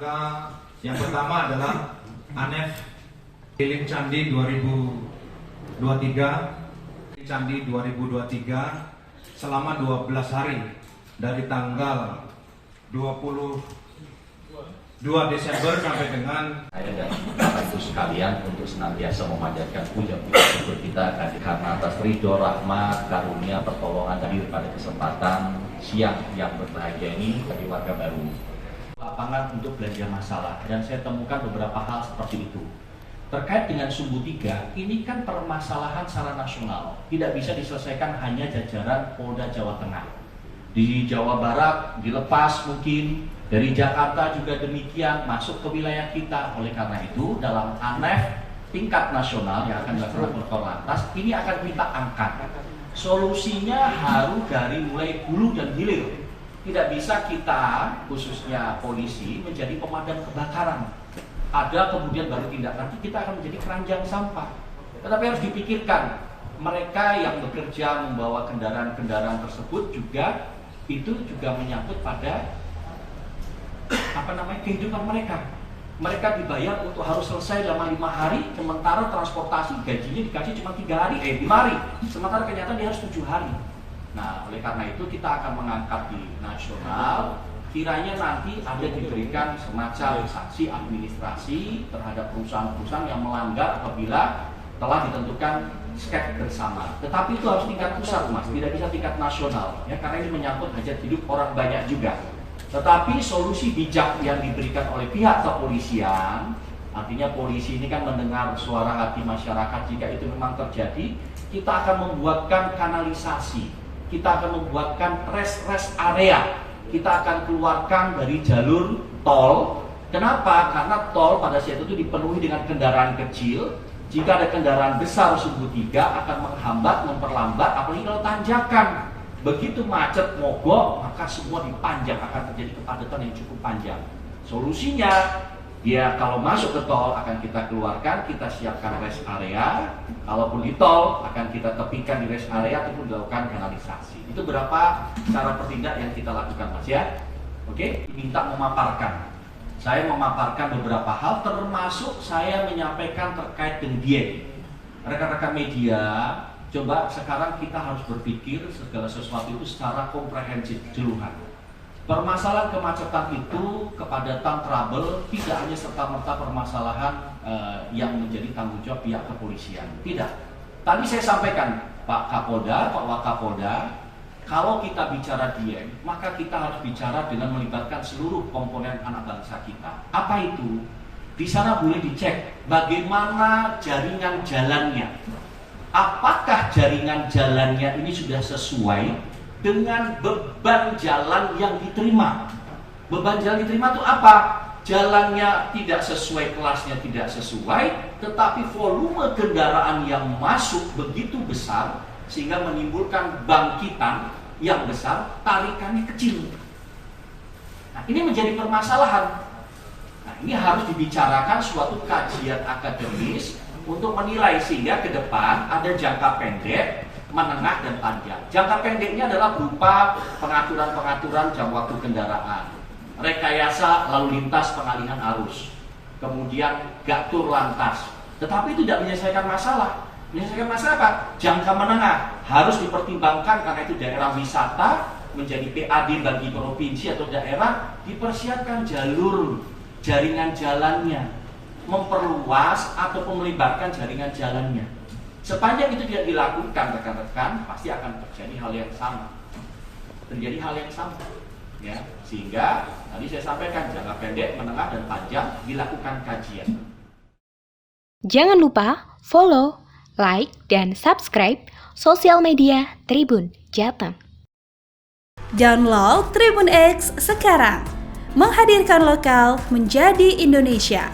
tersangka yang pertama adalah Anef Keliling Candi 2023 Candi 2023 selama 12 hari dari tanggal 22 Desember sampai dengan saya dan Bapak Ibu sekalian untuk senantiasa memanjatkan puja-puji syukur kita karena atas ridho, rahmat, karunia, pertolongan hadir pada kesempatan siang yang berbahagia ini bagi warga baru. Lapangan untuk belanja masalah, dan saya temukan beberapa hal seperti itu. Terkait dengan Sumbu 3, ini kan permasalahan secara nasional, tidak bisa diselesaikan hanya jajaran Polda Jawa Tengah. Di Jawa Barat dilepas mungkin, dari Jakarta juga demikian masuk ke wilayah kita. Oleh karena itu dalam ANEF tingkat nasional yang akan dilakukan oleh Korlantas ini akan kita angkat. Solusinya harus dari mulai hulu dan hilir. Tidak bisa kita khususnya polisi menjadi pemadam kebakaran. Ada kemudian baru tindak lanjut, kita akan menjadi keranjang sampah. Tetapi harus dipikirkan mereka yang bekerja membawa kendaraan-kendaraan tersebut juga itu juga menyangkut pada kehidupan mereka. Mereka dibayar untuk harus selesai dalam 5 hari, sementara transportasi gajinya dikasih cuma 5 hari, sementara kenyataan dia harus 7 hari. Nah, oleh karena itu kita akan mengangkat di nasional, kiranya nanti ada diberikan semacam sanksi administrasi terhadap perusahaan-perusahaan yang melanggar apabila telah ditentukan skep bersama. Tetapi itu harus tingkat pusat, Mas, tidak bisa tingkat nasional, ya, karena ini menyangkut hajat hidup orang banyak juga. Tetapi solusi bijak yang diberikan oleh pihak kepolisian, artinya polisi ini kan mendengar suara hati masyarakat, jika itu memang terjadi, kita akan membuatkan kanalisasi, kita akan membuatkan rest area, kita akan keluarkan dari jalur tol. Kenapa? Karena tol pada saat itu dipenuhi dengan kendaraan kecil. Jika ada kendaraan besar Sumbu 3 akan menghambat, memperlambat, apalagi kalau tanjakan. Begitu macet, mogok, maka semua dipanjang, akan terjadi kepadatan yang cukup panjang. Solusinya, ya kalau masuk ke tol akan kita keluarkan, kita siapkan rest area. Kalaupun di tol akan kita tepikan di rest area ataupun dilakukan kanalisasi. Itu berapa cara bertindak yang kita lakukan, Mas, ya. Oke, diminta memaparkan. Saya memaparkan beberapa hal, termasuk saya menyampaikan terkait dengan diet. Rekan-rekan media, coba sekarang kita harus berpikir segala sesuatu itu secara komprehensif, jeluhan. Permasalahan kemacetan itu, kepadatan trouble, tidak hanya serta-merta permasalahan yang menjadi tanggung jawab pihak kepolisian. Tidak. Tadi saya sampaikan, Pak Kapolda, Pak Wakapolda, kalau kita bicara dieng, maka kita harus bicara dengan melibatkan seluruh komponen anak bangsa kita. Apa itu? Di sana boleh dicek bagaimana jaringan jalannya. Apakah jaringan jalannya ini sudah sesuai dengan beban jalan yang diterima? Beban jalan diterima itu apa? Jalannya tidak sesuai, kelasnya tidak sesuai, tetapi volume kendaraan yang masuk begitu besar sehingga menimbulkan bangkitan yang besar, tarikannya kecil. Nah, ini menjadi permasalahan. Nah, ini harus dibicarakan suatu kajian akademis untuk menilai sehingga ke depan ada jangka pendek, menengah, dan panjang. Jangka pendeknya adalah berupa pengaturan-pengaturan jam waktu kendaraan, rekayasa lalu lintas pengalihan arus, kemudian gatur lantas. Tetapi itu tidak menyelesaikan masalah. Menyelesaikan masalah apa? Jangka menengah harus dipertimbangkan karena itu daerah wisata menjadi PAD bagi provinsi atau daerah, dipersiapkan jalur jaringan jalannya, memperluas ataupun melibatkan jaringan jalannya. Sepanjang itu tidak dilakukan, rekan-rekan, pasti akan terjadi hal yang sama. Terjadi hal yang sama, ya. Sehingga tadi saya sampaikan jangka pendek, menengah, dan panjang dilakukan kajian. Jangan lupa follow, like, dan subscribe sosial media Tribun Jateng. Download Tribun X sekarang, menghadirkan lokal menjadi Indonesia.